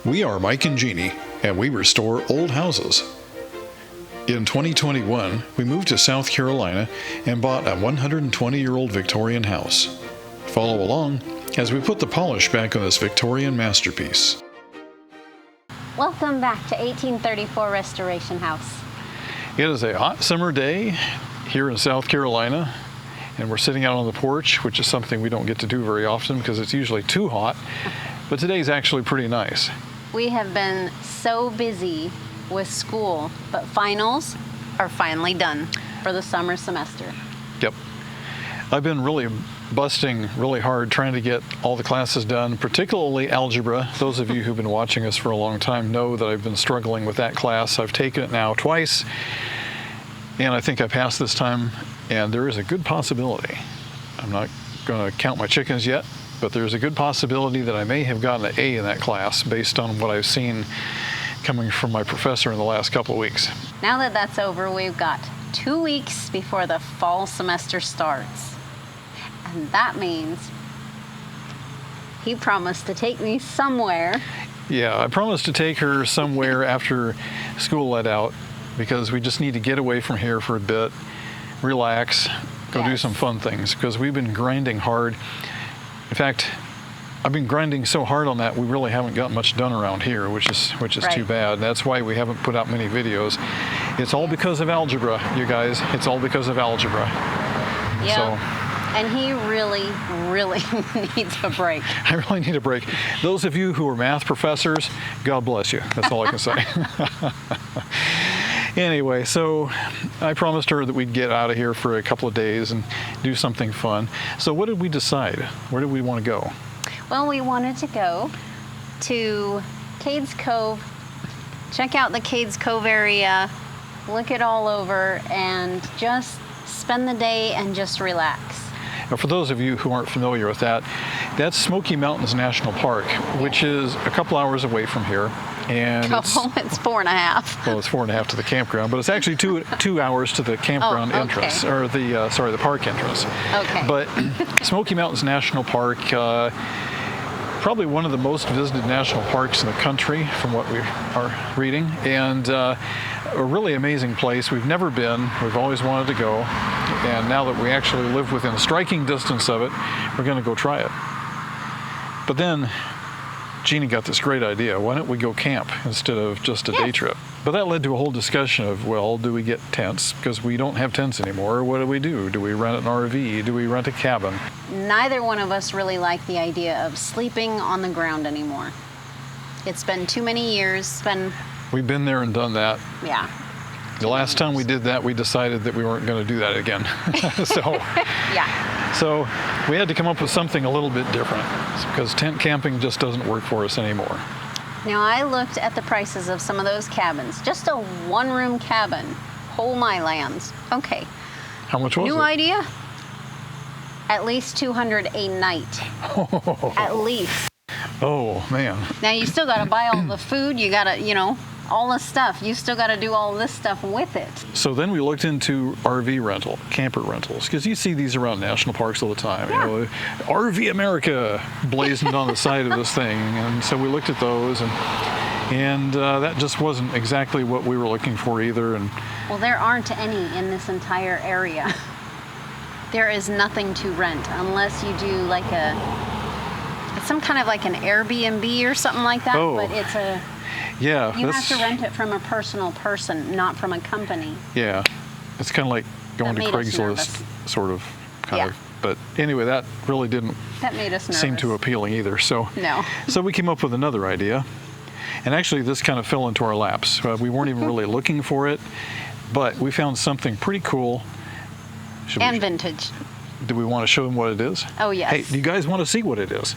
We are Mike and Jeannie, and we restore old houses. In 2021, we moved to South Carolina and bought a 120-year-old Victorian house. Follow along as we put the polish back on this Victorian masterpiece. Welcome back to 1834 Restoration House. It is a hot summer day here in South Carolina, and we're sitting out on the porch, which is something we don't get to do very often because it's usually too hot, but today's actually pretty nice. We have been so busy with school, but finals are finally done for the summer semester. Yep. I've been really busting really hard trying to get all the classes done, particularly algebra. Those of you who've been watching us for a long time know that I've been struggling with that class. I've taken it now twice, and I think I passed this time, and there is a good possibility. I'm not going to count my chickens yet, but there's a good possibility that I may have gotten an A in that class based on what I've seen coming from my professor in the last couple of weeks. Now that that's over, we've got 2 weeks before the fall semester starts. And that means he promised to take me somewhere. Yeah, I promised to take her somewhere after school let out because we just need to get away from here for a bit, relax, go do some fun things because we've been grinding hard. In fact, I've been grinding so hard on that we really haven't got much done around here, which is right. Too bad. That's why we haven't put out many videos. It's all because of algebra, you guys. It's all because of algebra. Yeah. So, and he really needs a break. I really need a break. Those of you who are math professors, God bless you. That's all I can say. Anyway, so I promised her that we'd get out of here for a couple of days and do something fun. So what did we decide? Where did we want to go? Well, we wanted to go to Cades Cove, check out the Cades Cove area, look it all over, and just spend the day and just relax. Now, for those of you who aren't familiar with that, that's Smoky Mountains National Park, which is a couple hours away from here. And it's 4.5. Well, it's 4.5 to the campground, but it's actually two hours to the campground entrance, or the park entrance. Okay. But Smoky Mountains National Park, probably one of the most visited national parks in the country, from what we are reading, and a really amazing place. We've never been. We've always wanted to go, and now that we actually live within striking distance of it, we're going to go try it. But then Jeannie got this great idea. Why don't we go camp instead of just a day trip? But that led to a whole discussion of, well, do we get tents? Because we don't have tents anymore. What do? Do we rent an RV? Do we rent a cabin? Neither one of us really like the idea of sleeping on the ground anymore. It's been too many years. We've been there and done that. Yeah. The last time we did that, we decided that we weren't going to do that again. So we had to come up with something a little bit different because tent camping just doesn't work for us anymore. Now, I looked at the prices of some of those cabins. Just a one-room cabin. Whole my lands. Okay. How much was it? New idea? At least $200 a night. At least. Oh, man. Now, you still got to buy all the food. You got to, all the stuff. You still got to do all this stuff with it. So then we looked into RV rental, camper rentals, because you see these around national parks all the time. Yeah. RV America blazoned on the side of this thing, and so we looked at those, and that just wasn't exactly what we were looking for either. And well, there aren't any in this entire area. There is nothing to rent unless you do like it's some kind of like an Airbnb or something like that. Oh. But it's a Yeah, you have to rent it from a personal person, not from a company. Yeah, it's kind of like going to Craigslist, sort of, kind of. But anyway, that really didn't seem too appealing either. So no. So we came up with another idea, and actually this kind of fell into our laps. We weren't even really looking for it, but we found something pretty cool. Vintage. Do we want to show them what it is? Oh, yes. Hey, do you guys want to see what it is?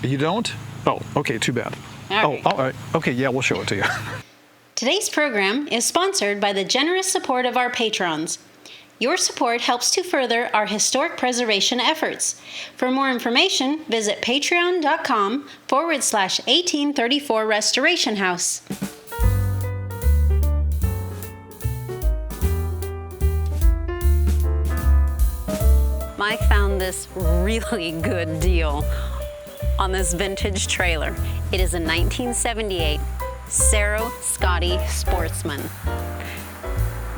You don't? Oh, okay, too bad. All right. Oh, all right. Okay, yeah, we'll show it to you. Today's program is sponsored by the generous support of our patrons. Your support helps to further our historic preservation efforts. For more information, visit patreon.com/1834 Restoration House. Mike found this really good deal on this vintage trailer. It is a 1978 Cerro Scotty Sportsman.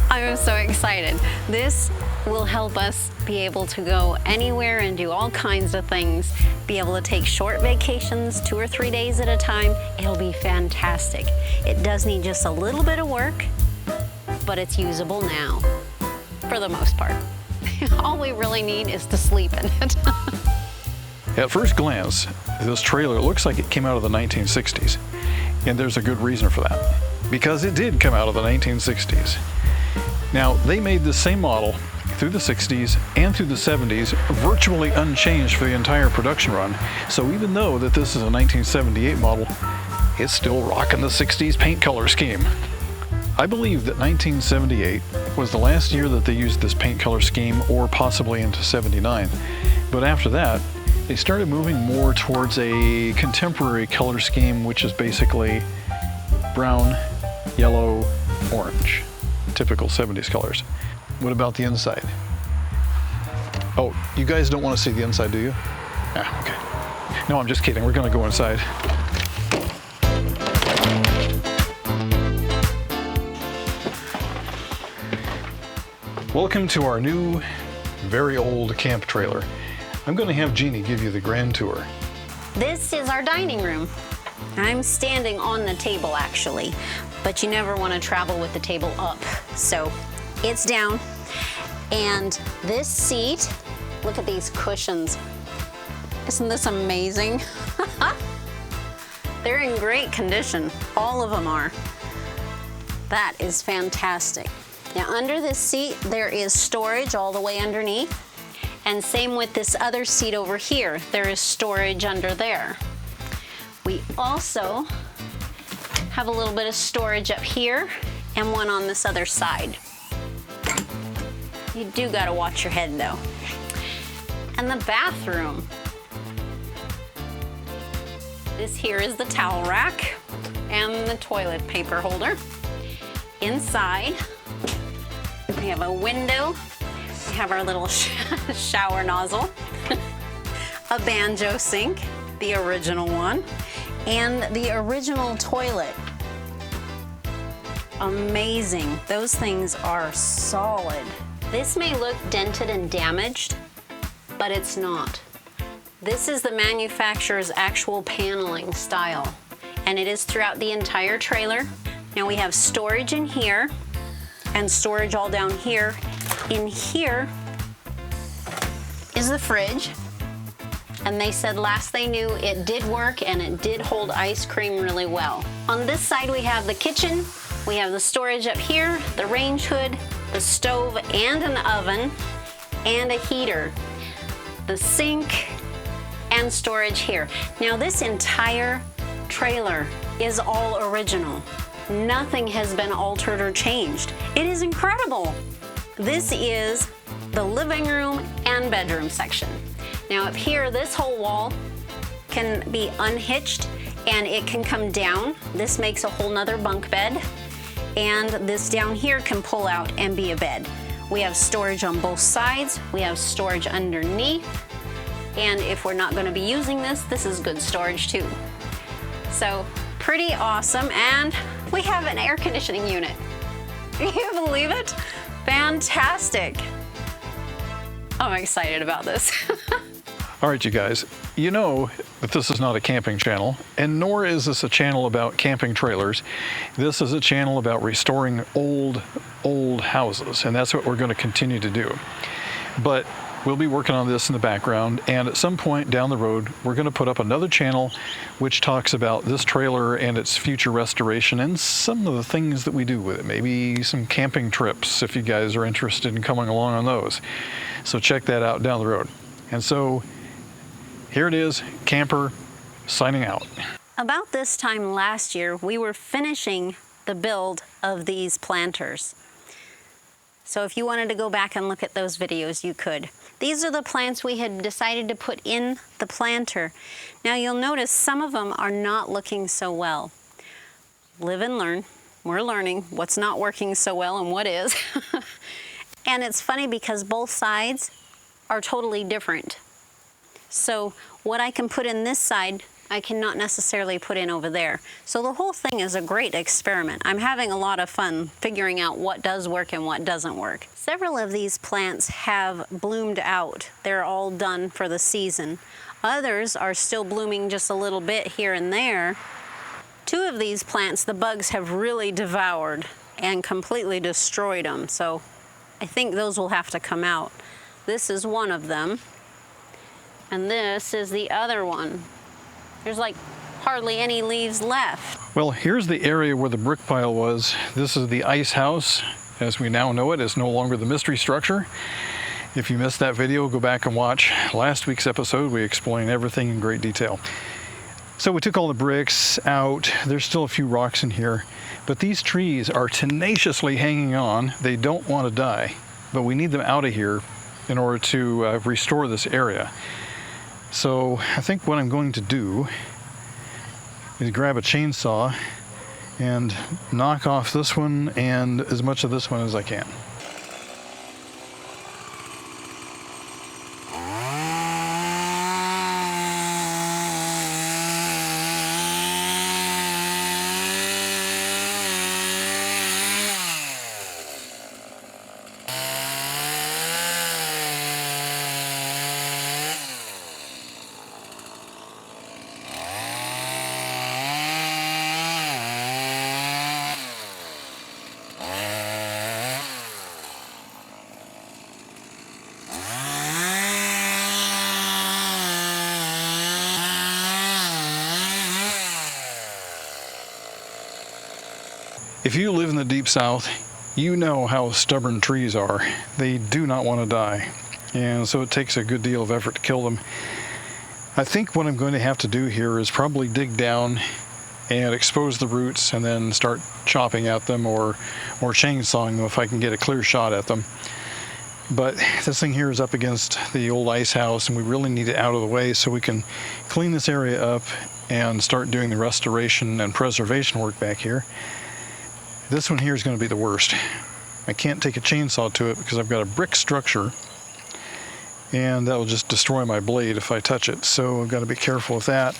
I am so excited. This will help us be able to go anywhere and do all kinds of things, be able to take short vacations, 2 or 3 days at a time. It'll be fantastic. It does need just a little bit of work, but it's usable now, for the most part. All we really need is to sleep in it. At first glance, this trailer looks like it came out of the 1960s, and there's a good reason for that, because it did come out of the 1960s. Now, they made the same model through the 60s and through the 70s, virtually unchanged for the entire production run. So even though that this is a 1978 model, it's still rocking the 60s paint color scheme. I believe that 1978 was the last year that they used this paint color scheme, or possibly into 79. But after that, they started moving more towards a contemporary color scheme, which is basically brown, yellow, orange. Typical 70s colors. What about the inside? Oh, you guys don't want to see the inside, do you? Ah, okay. No, I'm just kidding. We're going to go inside. Welcome to our new, very old camp trailer. I'm going to have Jeannie give you the grand tour. This is our dining room. I'm standing on the table actually, but you never want to travel with the table up. So it's down. And this seat, look at these cushions. Isn't this amazing? They're in great condition. All of them are. That is fantastic. Now under this seat, there is storage all the way underneath. And same with this other seat over here. There is storage under there. We also have a little bit of storage up here and one on this other side. You do gotta watch your head though. And the bathroom. This here is the towel rack and the toilet paper holder. Inside, we have a window. We have our little shower nozzle, a banjo sink, the original one, and the original toilet. Amazing. Those things are solid. This may look dented and damaged, but it's not. This is the manufacturer's actual paneling style, and it is throughout the entire trailer. Now we have storage in here and storage all down here. In here is the fridge, and they said last they knew it did work and it did hold ice cream really well. On this side we have the kitchen, we have the storage up here, the range hood, the stove and an oven, and a heater, the sink, and storage here. Now this entire trailer is all original. Nothing has been altered or changed. It is incredible. This is the living room and bedroom section. Now up here, this whole wall can be unhitched and it can come down. This makes a whole nother bunk bed. And this down here can pull out and be a bed. We have storage on both sides. We have storage underneath. And if we're not gonna be using this, this is good storage too. So pretty awesome. And we have an air conditioning unit. Can you believe it? Fantastic. I'm excited about this. All right, you guys, you know that this is not a camping channel, and nor is this a channel about camping trailers. This is a channel about restoring old houses, and that's what we're going to continue to do. But we'll be working on this in the background, and at some point down the road, we're going to put up another channel which talks about this trailer and its future restoration and some of the things that we do with it. Maybe some camping trips if you guys are interested in coming along on those. So check that out down the road. And so here it is, Camper signing out. About this time last year, we were finishing the build of these planters. So if you wanted to go back and look at those videos, you could. These are the plants we had decided to put in the planter. Now you'll notice some of them are not looking so well. Live and learn. We're learning what's not working so well and what is. And it's funny because both sides are totally different. So what I can put in this side, I cannot necessarily put in over there. So the whole thing is a great experiment. I'm having a lot of fun figuring out what does work and what doesn't work. Several of these plants have bloomed out. They're all done for the season. Others are still blooming just a little bit here and there. Two of these plants, the bugs have really devoured and completely destroyed them. So I think those will have to come out. This is one of them. And this is the other one. There's like hardly any leaves left. Well, here's the area where the brick pile was. This is the ice house, as we now know it. It's no longer the mystery structure. If you missed that video, go back and watch last week's episode. We explain everything in great detail. So we took all the bricks out. There's still a few rocks in here, but these trees are tenaciously hanging on. They don't want to die, but we need them out of here in order to restore this area. So I think what I'm going to do is grab a chainsaw and knock off this one and as much of this one as I can. If you live in the Deep South, you know how stubborn trees are. They do not want to die, and so it takes a good deal of effort to kill them. I think what I'm going to have to do here is probably dig down and expose the roots and then start chopping at them or chainsawing them if I can get a clear shot at them. But this thing here is up against the old ice house, and we really need it out of the way so we can clean this area up and start doing the restoration and preservation work back here. This one here is going to be the worst. I can't take a chainsaw to it because I've got a brick structure, and that will just destroy my blade if I touch it. So I've got to be careful with that.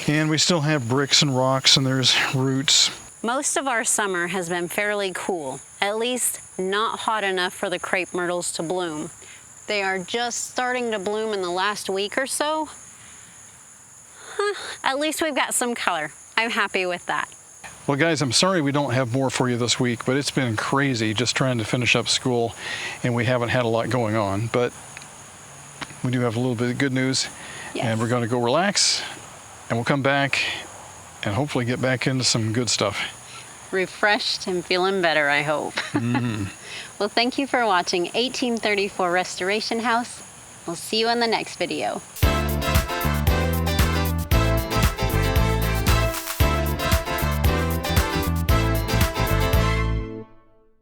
And we still have bricks and rocks, and there's roots. Most of our summer has been fairly cool, at least not hot enough for the crepe myrtles to bloom. They are just starting to bloom in the last week or so. At least we've got some color. I'm happy with that. Well, guys, I'm sorry we don't have more for you this week, but it's been crazy just trying to finish up school, and we haven't had a lot going on. But we do have a little bit of good news, Yes. And we're going to go relax, and we'll come back and hopefully get back into some good stuff. Refreshed and feeling better, I hope. Mm-hmm. Well, thank you for watching 1834 Restoration House. We'll see you in the next video.